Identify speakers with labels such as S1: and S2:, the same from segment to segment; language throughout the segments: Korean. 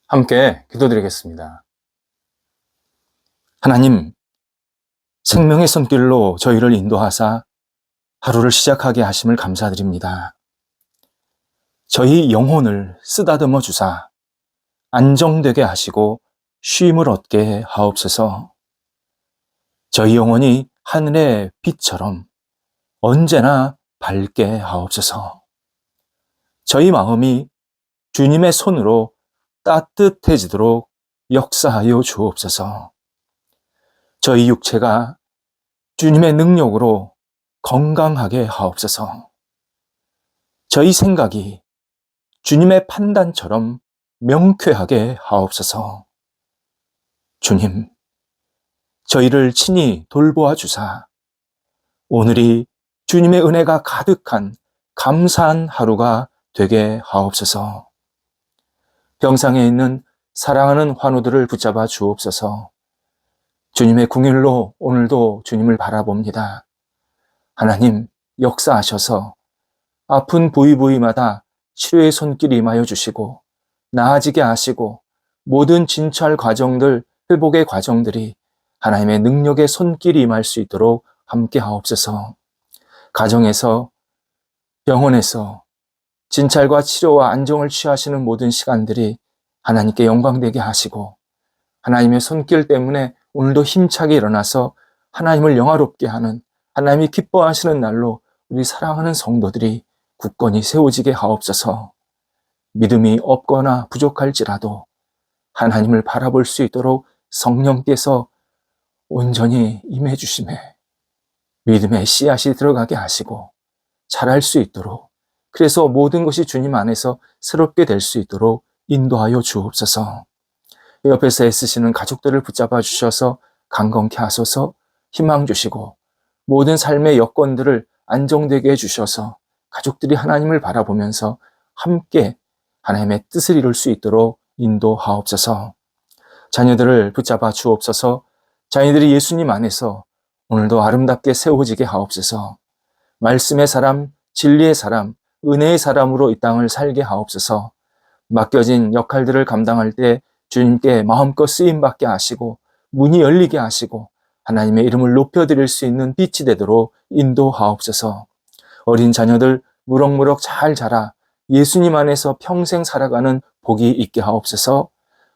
S1: 함께 기도드리겠습니다. 하나님, 생명의 손길로 저희를 인도하사 하루를 시작하게 하심을 감사드립니다. 저희 영혼을 쓰다듬어 주사 안정되게 하시고 쉼을 얻게 하옵소서. 저희 영혼이 하늘의 빛처럼 언제나 밝게 하옵소서. 저희 마음이 주님의 손으로 따뜻해지도록 역사하여 주옵소서. 저희 육체가 주님의 능력으로 건강하게 하옵소서. 저희 생각이 주님의 판단처럼 명쾌하게 하옵소서. 주님, 저희를 친히 돌보아 주사 오늘이 주님의 은혜가 가득한 감사한 하루가 되게 하옵소서. 병상에 있는 사랑하는 환우들을 붙잡아 주옵소서. 주님의 궁일로 오늘도 주님을 바라봅니다. 하나님, 역사하셔서 아픈 부위마다 치료의 손길이 임하여 주시고 나아지게 하시고 모든 진찰 과정들, 회복의 과정들이 하나님의 능력의 손길이 임할 수 있도록 함께 하옵소서. 가정에서, 병원에서 진찰과 치료와 안정을 취하시는 모든 시간들이 하나님께 영광되게 하시고 하나님의 손길 때문에 오늘도 힘차게 일어나서 하나님을 영화롭게 하는, 하나님이 기뻐하시는 날로 우리 사랑하는 성도들이 굳건히 세워지게 하옵소서. 믿음이 없거나 부족할지라도 하나님을 바라볼 수 있도록 성령께서 온전히 임해 주심에 믿음의 씨앗이 들어가게 하시고 자랄 수 있도록, 그래서 모든 것이 주님 안에서 새롭게 될 수 있도록 인도하여 주옵소서. 옆에서 애쓰시는 가족들을 붙잡아 주셔서 강건케 하소서. 희망 주시고 모든 삶의 여건들을 안정되게 해주셔서 가족들이 하나님을 바라보면서 함께 하나님의 뜻을 이룰 수 있도록 인도하옵소서. 자녀들을 붙잡아 주옵소서. 자녀들이 예수님 안에서 오늘도 아름답게 세워지게 하옵소서. 말씀의 사람, 진리의 사람, 은혜의 사람으로 이 땅을 살게 하옵소서. 맡겨진 역할들을 감당할 때 주님께 마음껏 쓰임받게 하시고 문이 열리게 하시고 하나님의 이름을 높여드릴 수 있는 빛이 되도록 인도하옵소서. 어린 자녀들 무럭무럭 잘 자라 예수님 안에서 평생 살아가는 복이 있게 하옵소서.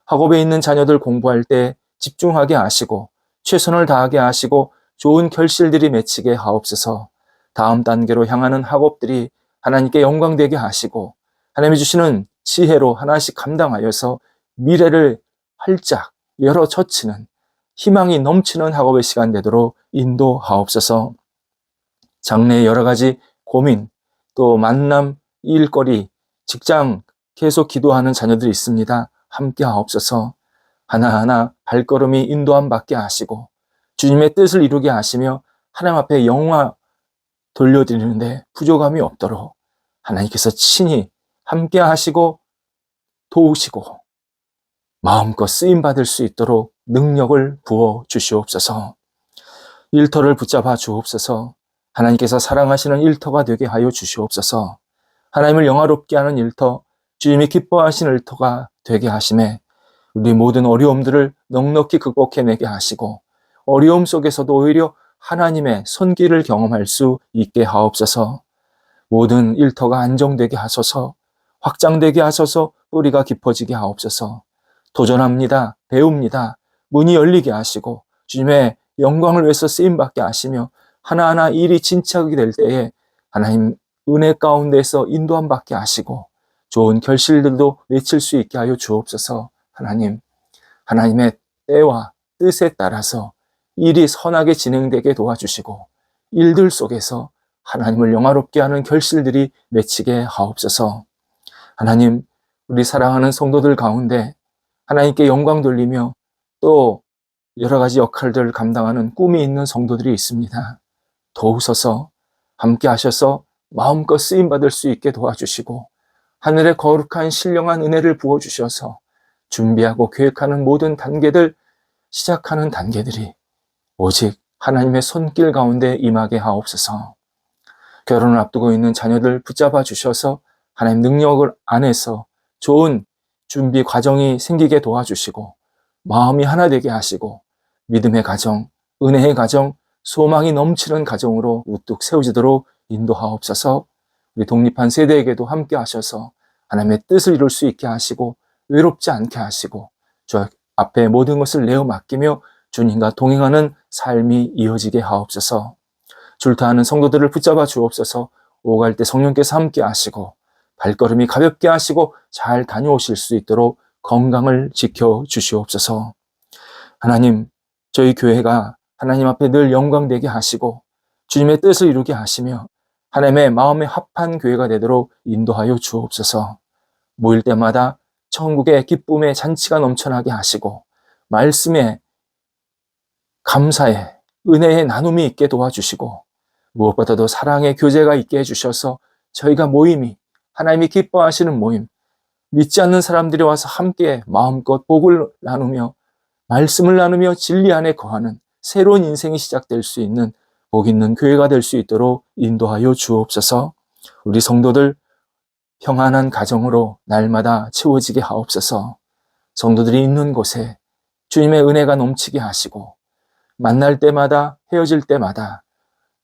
S1: 학업에 있는 자녀들 공부할 때 집중하게 하시고 최선을 다하게 하시고 좋은 결실들이 맺히게 하옵소서. 다음 단계로 향하는 학업들이 하나님께 영광되게 하시고 하나님이 주시는 지혜로 하나씩 감당하여서 미래를 활짝 열어 젖히는 희망이 넘치는 학업의 시간 되도록 인도하옵소서. 장래의 여러 가지 고민, 또 만남, 일거리, 직장 계속 기도하는 자녀들이 있습니다. 함께 하옵소서. 하나하나 발걸음이 인도함 받게 하시고 주님의 뜻을 이루게 하시며 하나님 앞에 영화 돌려드리는데 부족함이 없도록 하나님께서 친히 함께 하시고 도우시고 마음껏 쓰임받을 수 있도록 능력을 부어 주시옵소서. 일터를 붙잡아 주옵소서. 하나님께서 사랑하시는 일터가 되게 하여 주시옵소서. 하나님을 영화롭게 하는 일터, 주님이 기뻐하시는 일터가 되게 하심에 우리 모든 어려움들을 넉넉히 극복해내게 하시고 어려움 속에서도 오히려 하나님의 손길을 경험할 수 있게 하옵소서. 모든 일터가 안정되게 하소서. 확장되게 하소서. 뿌리가 깊어지게 하옵소서. 도전합니다. 배웁니다. 문이 열리게 하시고 주님의 영광을 위해서 쓰임받게 하시며 하나하나 일이 진척이 될 때에 하나님 은혜 가운데서 인도함 받게 하시고 좋은 결실들도 맺힐 수 있게 하여 주옵소서. 하나님, 하나님의 때와 뜻에 따라서 일이 선하게 진행되게 도와주시고 일들 속에서 하나님을 영화롭게 하는 결실들이 맺히게 하옵소서. 하나님, 우리 사랑하는 성도들 가운데 하나님께 영광 돌리며 또 여러 가지 역할들을 감당하는 꿈이 있는 성도들이 있습니다. 도우소서. 함께 하셔서 마음껏 쓰임받을 수 있게 도와주시고 하늘의 거룩한 신령한 은혜를 부어주셔서 준비하고 계획하는 모든 단계들, 시작하는 단계들이 오직 하나님의 손길 가운데 임하게 하옵소서. 결혼을 앞두고 있는 자녀들 붙잡아 주셔서 하나님 능력을 안에서 좋은 준비 과정이 생기게 도와주시고 마음이 하나 되게 하시고 믿음의 가정, 은혜의 가정, 소망이 넘치는 가정으로 우뚝 세워지도록 인도하옵소서. 우리 독립한 세대에게도 함께 하셔서 하나님의 뜻을 이룰 수 있게 하시고 외롭지 않게 하시고 주 앞에 모든 것을 내어 맡기며 주님과 동행하는 삶이 이어지게 하옵소서. 줄타하는 성도들을 붙잡아 주옵소서. 오갈 때 성령께서 함께 하시고 발걸음이 가볍게 하시고 잘 다녀오실 수 있도록 건강을 지켜 주시옵소서. 하나님, 저희 교회가 하나님 앞에 늘 영광되게 하시고 주님의 뜻을 이루게 하시며 하나님의 마음에 합한 교회가 되도록 인도하여 주옵소서. 모일 때마다 천국의 기쁨의 잔치가 넘쳐나게 하시고 말씀에 감사의 은혜의 나눔이 있게 도와주시고 무엇보다도 사랑의 교제가 있게 해주셔서 저희가 모임이 하나님이 기뻐하시는 모임, 믿지 않는 사람들이 와서 함께 마음껏 복을 나누며 말씀을 나누며 진리 안에 거하는 새로운 인생이 시작될 수 있는 복 있는 교회가 될 수 있도록 인도하여 주옵소서. 우리 성도들 평안한 가정으로 날마다 채워지게 하옵소서. 성도들이 있는 곳에 주님의 은혜가 넘치게 하시고 만날 때마다 헤어질 때마다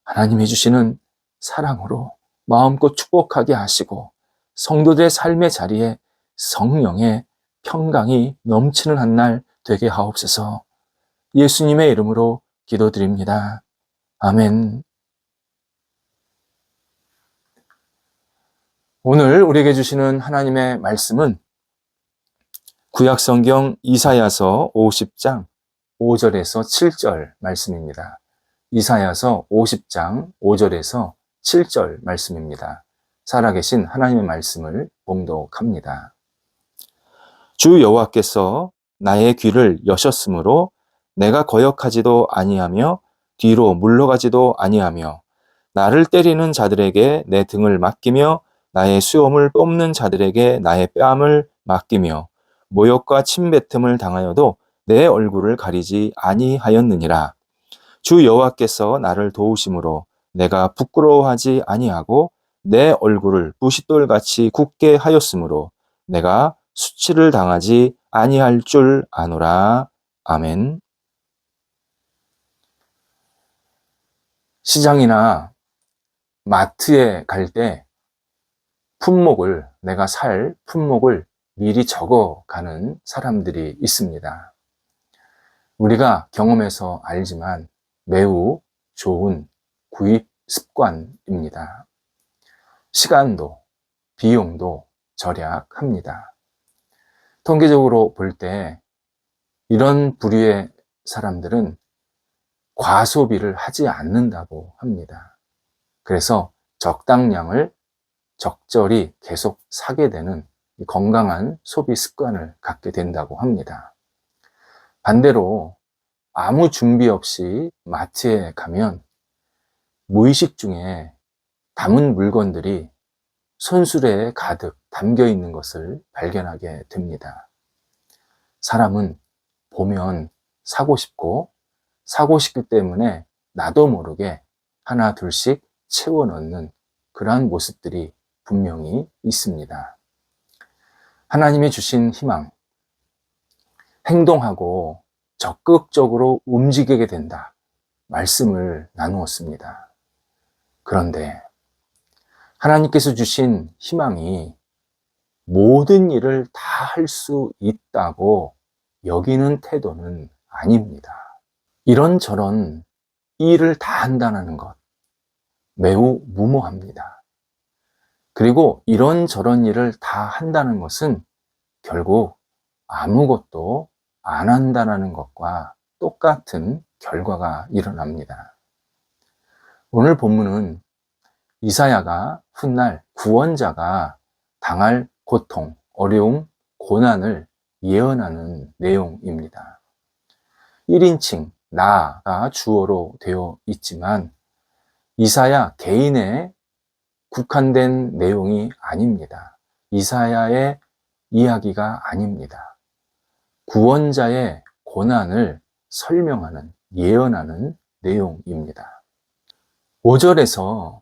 S1: 하나님이 주시는 사랑으로 마음껏 축복하게 하시고 성도들의 삶의 자리에 성령의 평강이 넘치는 한 날 되게 하옵소서. 예수님의 이름으로 기도드립니다. 아멘. 오늘 우리에게 주시는 하나님의 말씀은 구약성경 이사야서 50장 5절에서 7절 말씀입니다. 이사야서 50장 5절에서 7절 말씀입니다. 살아계신 하나님의 말씀을 봉독합니다. 주 여호와께서 나의 귀를 여셨으므로 내가 거역하지도 아니하며 뒤로 물러가지도 아니하며 나를 때리는 자들에게 내 등을 맡기며 나의 수염을 뽑는 자들에게 나의 뺨을 맡기며 모욕과 침뱉음을 당하여도 내 얼굴을 가리지 아니하였느니라. 주 여호와께서 나를 도우심으로 내가 부끄러워하지 아니하고 내 얼굴을 부싯돌같이 굳게 하였으므로 내가 수치를 당하지 아니할 줄 아노라. 아멘. 시장이나 마트에 갈 때 내가 살 품목을 미리 적어가는 사람들이 있습니다. 우리가 경험해서 알지만 매우 좋은 구입 습관입니다. 시간도 비용도 절약합니다. 통계적으로 볼 때 이런 부류의 사람들은 과소비를 하지 않는다고 합니다. 그래서 적당량을 적절히 계속 사게 되는 건강한 소비 습관을 갖게 된다고 합니다. 반대로 아무 준비 없이 마트에 가면 무의식 중에 담은 물건들이 손수레에 가득 담겨 있는 것을 발견하게 됩니다. 사람은 보면 사고 싶고 사고 싶기 때문에 나도 모르게 하나 둘씩 채워 넣는 그러한 모습들이 분명히 있습니다. 하나님이 주신 희망, 행동하고 적극적으로 움직이게 된다. 말씀을 나누었습니다. 그런데 하나님께서 주신 희망이 모든 일을 다 할 수 있다고 여기는 태도는 아닙니다. 이런저런 일을 다 한다는 것 매우 무모합니다. 그리고 이런저런 일을 다 한다는 것은 결국 아무것도 안 한다는 것과 똑같은 결과가 일어납니다. 오늘 본문은 이사야가 훗날 구원자가 당할 고통, 어려움, 고난을 예언하는 내용입니다. 1인칭 나가 주어로 되어 있지만 이사야 개인의 국한된 내용이 아닙니다. 이사야의 이야기가 아닙니다. 구원자의 고난을 설명하는, 예언하는 내용입니다. 5절에서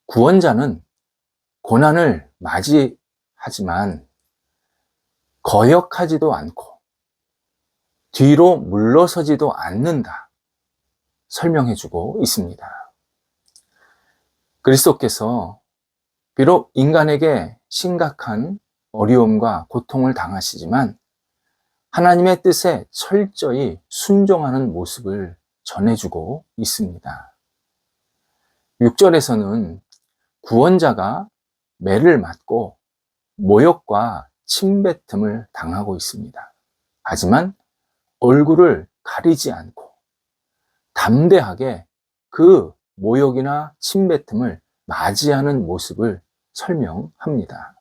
S1: 구원자는 고난을 맞이하지만 거역하지도 않고 뒤로 물러서지도 않는다 설명해주고 있습니다. 그리스도께서 비록 인간에게 심각한 어려움과 고통을 당하시지만 하나님의 뜻에 철저히 순종하는 모습을 전해주고 있습니다. 6절에서는 구원자가 매를 맞고 모욕과 침뱉음을 당하고 있습니다. 하지만 얼굴을 가리지 않고 담대하게 그 모욕이나 침뱉음을 맞이하는 모습을 설명합니다.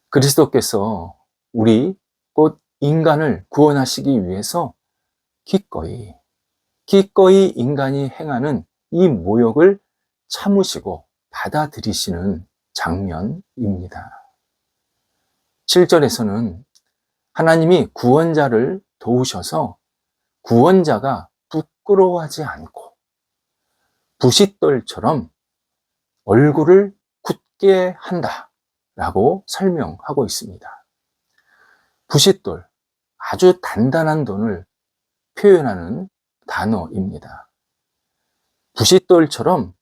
S1: 그리스도께서 우리 곧 인간을 구원하시기 위해서 기꺼이 인간이 행하는 이 모욕을 참으시고 받아들이시는 장면입니다. 7절에서는 하나님이 구원자를 도우셔서 구원자가 부끄러워하지 않고 부싯돌처럼 얼굴을 굳게 한다라고 설명하고 있습니다. 부싯돌, 아주 단단한 돈을 표현하는 단어입니다. 부싯돌처럼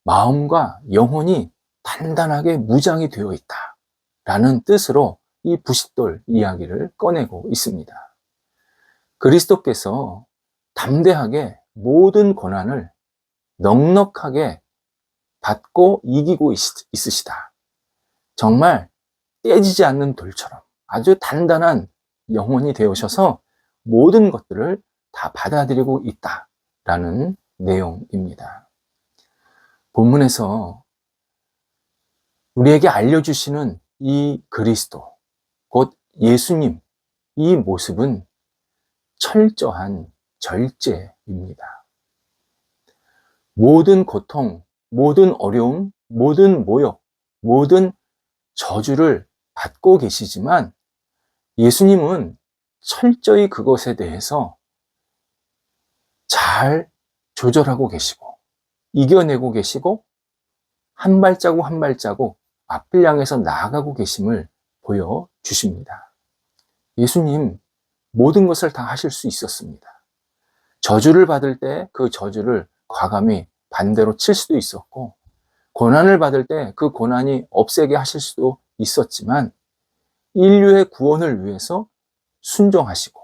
S1: 마음과 영혼이 단단하게 무장이 되어 있다라는 뜻으로 이 부싯돌 이야기를 꺼내고 있습니다. 그리스도께서 담대하게 모든 고난을 넉넉하게 받고 이기고 있으시다. 정말 떼지지 않는 돌처럼 아주 단단한 영혼이 되어셔서 모든 것들을 다 받아들이고 있다라는 내용입니다. 본문에서 우리에게 알려주시는 이 그리스도, 곧 예수님, 이 모습은 철저한 절제입니다. 모든 고통, 모든 어려움, 모든 모욕, 모든 저주를 받고 계시지만 예수님은 철저히 그것에 대해서 잘 조절하고 계시고 이겨내고 계시고 한 발자국 한 발자국 앞을 향해서 나아가고 계심을 보여주십니다. 예수님 모든 것을 다 하실 수 있었습니다. 저주를 받을 때 그 저주를 과감히 반대로 칠 수도 있었고 고난을 받을 때 그 고난이 없애게 하실 수도 있었지만 인류의 구원을 위해서 순종하시고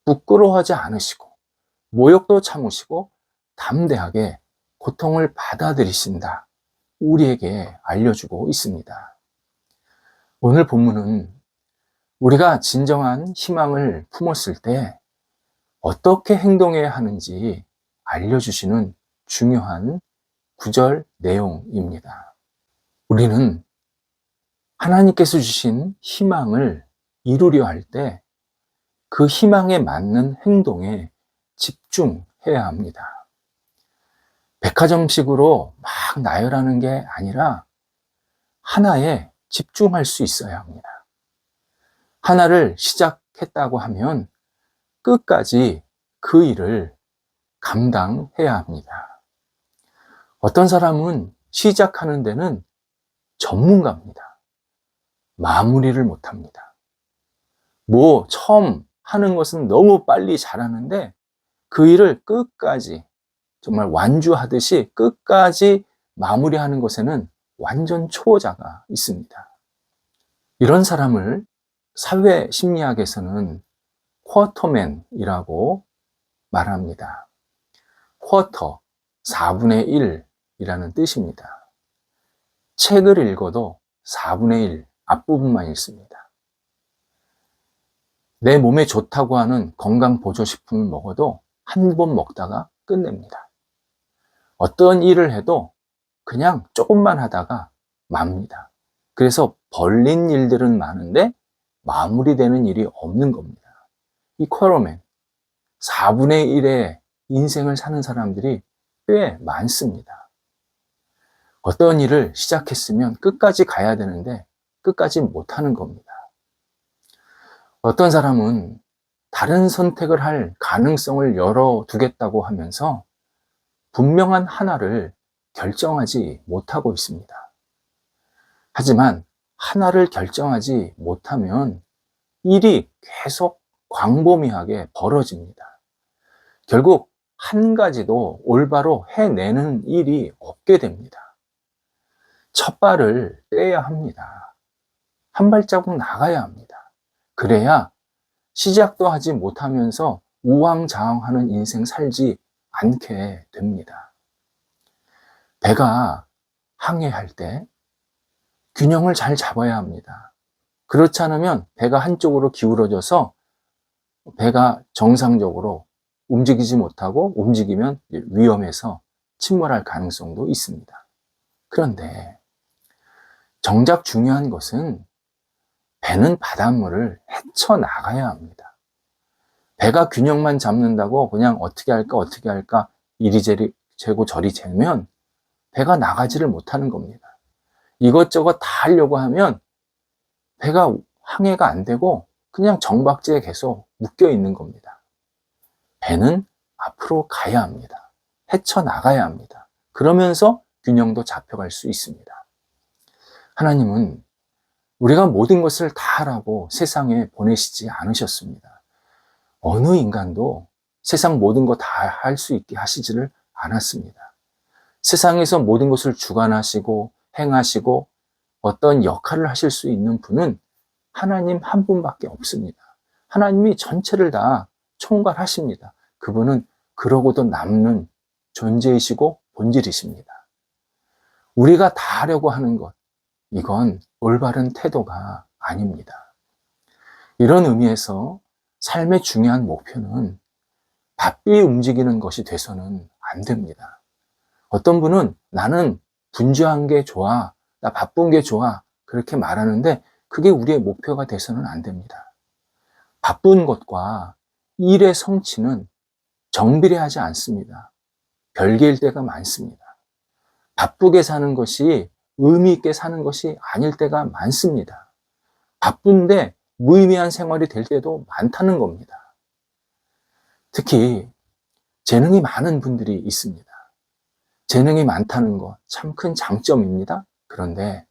S1: 부끄러워하지 않으시고 모욕도 참으시고 담대하게 고통을 받아들이신다. 우리에게 알려주고 있습니다. 오늘 본문은 우리가 진정한 희망을 품었을 때 어떻게 행동해야 하는지 알려주시는 중요한 구절 내용입니다. 우리는 하나님께서 주신 희망을 이루려 할 때 그 희망에 맞는 행동에 집중해야 합니다. 백화점식으로 막 나열하는 게 아니라 하나에 집중할 수 있어야 합니다. 하나를 시작했다고 하면 끝까지 그 일을 감당해야 합니다. 어떤 사람은 시작하는 데는 전문가입니다. 마무리를 못합니다. 처음 하는 것은 너무 빨리 잘하는데 그 일을 끝까지 정말 완주하듯이 끝까지 마무리하는 것에는 완전 초보자가 있습니다. 이런 사람을 사회 심리학에서는 쿼터맨이라고 말합니다. 쿼터, 4분의 1이라는 뜻입니다. 책을 읽어도 4분의 1 앞부분만 읽습니다. 내 몸에 좋다고 하는 건강보조식품을 먹어도 한 번 먹다가 끝냅니다. 어떤 일을 해도 그냥 조금만 하다가 맙니다. 그래서 벌린 일들은 많은데 마무리되는 일이 없는 겁니다. 이 쿼터맨, 4분의 1의 인생을 사는 사람들이 꽤 많습니다. 어떤 일을 시작했으면 끝까지 가야 되는데 끝까지 못하는 겁니다. 어떤 사람은 다른 선택을 할 가능성을 열어두겠다고 하면서 분명한 하나를 결정하지 못하고 있습니다. 하지만 하나를 결정하지 못하면 일이 계속 광범위하게 벌어집니다. 결국 한 가지도 올바로 해내는 일이 없게 됩니다. 첫 발을 떼야 합니다. 한 발자국 나가야 합니다. 그래야 시작도 하지 못하면서 우왕좌왕하는 인생 살지 않게 됩니다. 배가 항해할 때 균형을 잘 잡아야 합니다. 그렇지 않으면 배가 한쪽으로 기울어져서 배가 정상적으로 움직이지 못하고 움직이면 위험해서 침몰할 가능성도 있습니다. 그런데 정작 중요한 것은 배는 바닷물을 헤쳐나가야 합니다. 배가 균형만 잡는다고 그냥 어떻게 할까 이리저리 재고 저리 재면 배가 나가지를 못하는 겁니다. 이것저것 다 하려고 하면 배가 항해가 안 되고 그냥 정박지에 계속 묶여 있는 겁니다. 배는 앞으로 가야 합니다. 헤쳐나가야 합니다. 그러면서 균형도 잡혀갈 수 있습니다. 하나님은 우리가 모든 것을 다 하라고 세상에 보내시지 않으셨습니다. 어느 인간도 세상 모든 거 다 할 수 있게 하시지를 않았습니다. 세상에서 모든 것을 주관하시고 행하시고 어떤 역할을 하실 수 있는 분은 하나님 한 분밖에 없습니다. 하나님이 전체를 다 총괄하십니다. 그분은 그러고도 남는 존재이시고 본질이십니다. 우리가 다 하려고 하는 것, 이건 올바른 태도가 아닙니다. 이런 의미에서 삶의 중요한 목표는 바삐 움직이는 것이 돼서는 안 됩니다. 어떤 분은 나는 분주한 게 좋아, 나 바쁜 게 좋아, 그렇게 말하는데 그게 우리의 목표가 돼서는 안 됩니다. 바쁜 것과 일의 성취는 정비례하지 않습니다. 별개일 때가 많습니다. 바쁘게 사는 것이 의미 있게 사는 것이 아닐 때가 많습니다. 바쁜데 무의미한 생활이 될 때도 많다는 겁니다. 특히 재능이 많은 분들이 있습니다. 재능이 많다는 것 참 큰 장점입니다. 그런데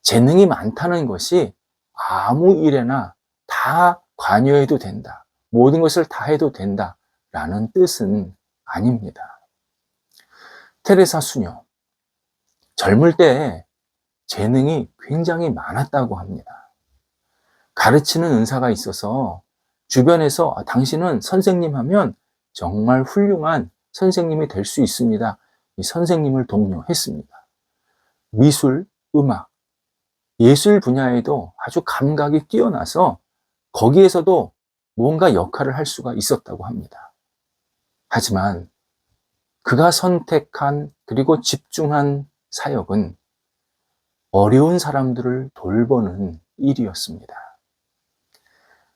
S1: 재능이 많다는 것이 아무 일에나 다 관여해도 된다. 모든 것을 다 해도 된다. 라는 뜻은 아닙니다. 테레사 수녀, 젊을 때 재능이 굉장히 많았다고 합니다. 가르치는 은사가 있어서 주변에서 당신은 선생님 하면 정말 훌륭한 선생님이 될 수 있습니다. 이 선생님을 독려했습니다. 미술, 음악, 예술 분야에도 아주 감각이 뛰어나서 거기에서도 뭔가 역할을 할 수가 있었다고 합니다. 하지만 그가 선택한 그리고 집중한 사역은 어려운 사람들을 돌보는 일이었습니다.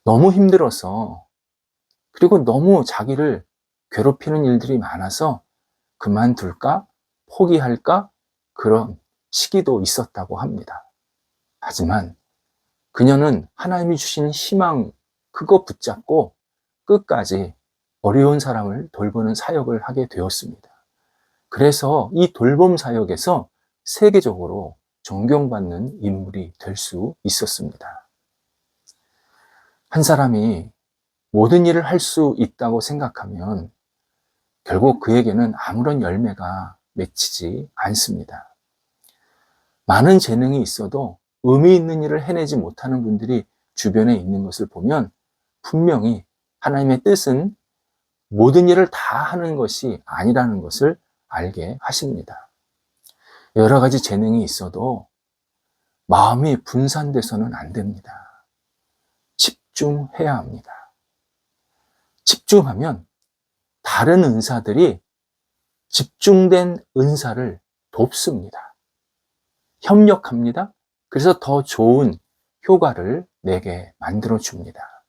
S1: 너무 힘들어서 그리고 너무 자기를 괴롭히는 일들이 많아서 그만둘까? 포기할까? 그런 시기도 있었다고 합니다. 하지만 그녀는 하나님이 주신 희망 그거 붙잡고 끝까지 어려운 사람을 돌보는 사역을 하게 되었습니다. 그래서 이 돌봄 사역에서 세계적으로 존경받는 인물이 될 수 있었습니다. 한 사람이 모든 일을 할 수 있다고 생각하면 결국 그에게는 아무런 열매가 맺히지 않습니다. 많은 재능이 있어도 의미 있는 일을 해내지 못하는 분들이 주변에 있는 것을 보면 분명히 하나님의 뜻은 모든 일을 다 하는 것이 아니라는 것을 알게 하십니다. 여러 가지 재능이 있어도 마음이 분산돼서는 안 됩니다. 집중해야 합니다. 집중하면 다른 은사들이 집중된 은사를 돕습니다. 협력합니다. 그래서 더 좋은 효과를 내게 만들어줍니다.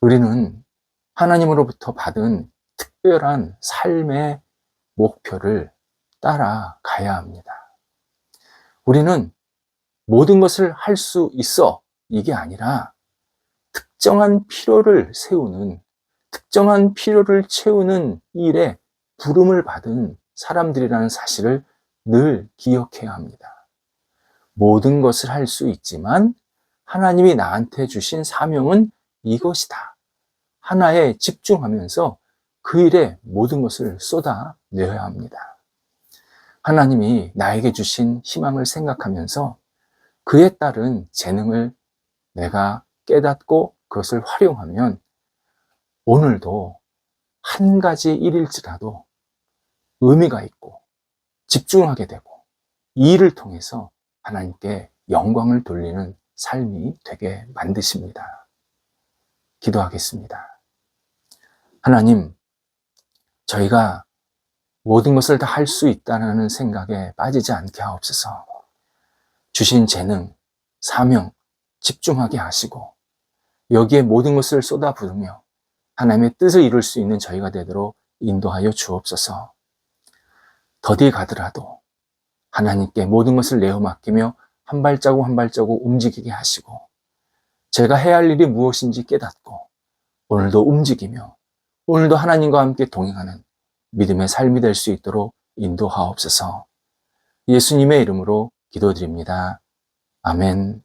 S1: 우리는 하나님으로부터 받은 특별한 삶의 목표를 따라가야 합니다. 우리는 모든 것을 할 수 있어 이게 아니라 특정한 필요를 세우는 특정한 필요를 채우는 일에 부름을 받은 사람들이라는 사실을 늘 기억해야 합니다. 모든 것을 할 수 있지만 하나님이 나한테 주신 사명은 이것이다. 하나에 집중하면서 그 일에 모든 것을 쏟아내어야 합니다. 하나님이 나에게 주신 희망을 생각하면서 그에 따른 재능을 내가 깨닫고 그것을 활용하면 오늘도 한 가지 일일지라도 의미가 있고 집중하게 되고 이 일을 통해서 하나님께 영광을 돌리는 삶이 되게 만드십니다. 기도하겠습니다. 하나님, 저희가 모든 것을 다 할 수 있다는 생각에 빠지지 않게 하옵소서. 주신 재능, 사명, 집중하게 하시고 여기에 모든 것을 쏟아부으며 하나님의 뜻을 이룰 수 있는 저희가 되도록 인도하여 주옵소서. 더디 가더라도 하나님께 모든 것을 내어 맡기며 한 발자국 한 발자국 움직이게 하시고 제가 해야 할 일이 무엇인지 깨닫고 오늘도 움직이며 오늘도 하나님과 함께 동행하는 믿음의 삶이 될 수 있도록 인도하옵소서. 예수님의 이름으로 기도드립니다. 아멘.